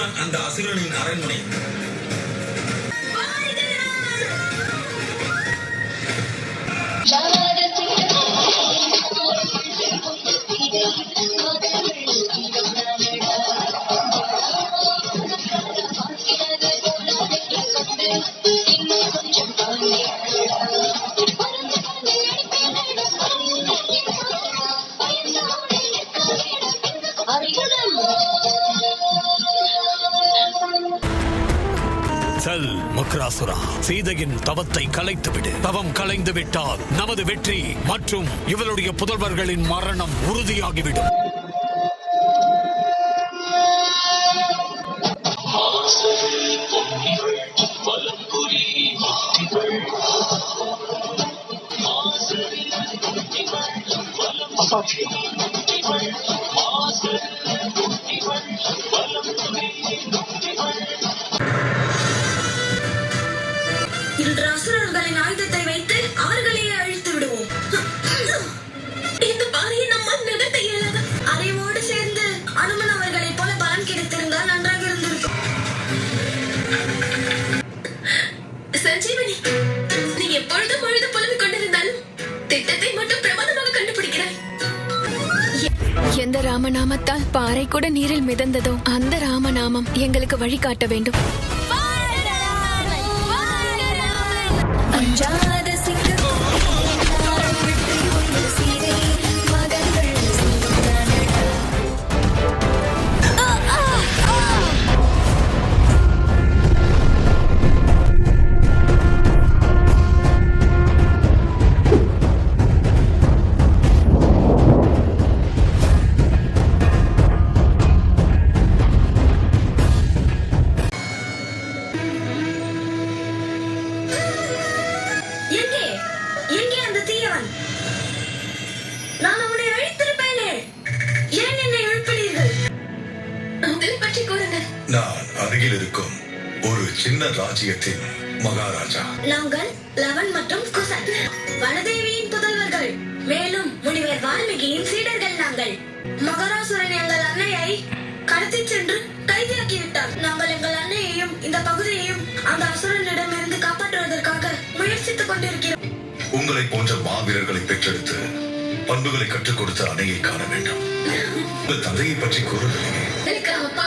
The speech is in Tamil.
இதுதான் அந்த அசுரனின் அரண்மனை. செல் மக்ராசுரா, சீதையின் தவத்தை கலைத்துவிடு. தவம் கலைந்து விட்டால் நமது வெற்றி மற்றும் இவருடைய புதல்வர்களின் மரணம் உறுதியாகிவிடும். இன்று அசுரர்களின் ஆயுதத்தை வைத்து அவர்களையே அழித்து விடுவோம். இந்த பாறையை நம்மால் நிகழ்த்த இயலாது. அறிவோடு சேர்ந்து அனுமன் அவர்களைப் போல பலம் கிடைத்திருந்தால் நன்றாக இருந்திருக்கும். சஞ்சீவனி, நீ எப்பொழுதும் புலம்பிக் கொண்டிருந்தாலும் திட்டத்தை மட்டும் பிரமாதமாக கண்டுபிடிக்கிறாய். எந்த ராமநாமத்தால் பாறை கூட நீரில் மிதந்ததோ அந்த ராமநாமம் எங்களுக்கு வழிகாட்ட வேண்டும். நான் அவனை அழித்திருப்பேனே, ஏன் என்னை எழுப்பினீர்கள்? அதை பற்றி கூறுங்கள். நான் அருகில் இருக்கும் ஒரு சின்ன ராஜ்யத்தின் மகாராஜா. நாங்கள் லவன் மற்றும் குசன், வனதேவியின் புதல்வர்கள். மேலும் முனிவர் வால்மீகியின் சீடர்கள் நாங்கள். மகாராசுரன் எங்கள் அன்னையை கடத்தி சென்று கைதியாக்கி விட்டார். நாங்கள் எங்கள் அன்னையையும் இந்த பகுதியையும் அந்த அசுரனிடமிருந்து காப்பாற்றுவதற்காக முயற்சித்துக் கொண்டிருக்கிறோம். உங்களை போன்ற மாவீரர்களை பெற்றெடுத்து பண்புகளை கற்றுக் கொடுத்த அன்னையை காண வேண்டும். உங்கள் தந்தையை பற்றி கூறுகிறீங்க. எனக்கு அப்பா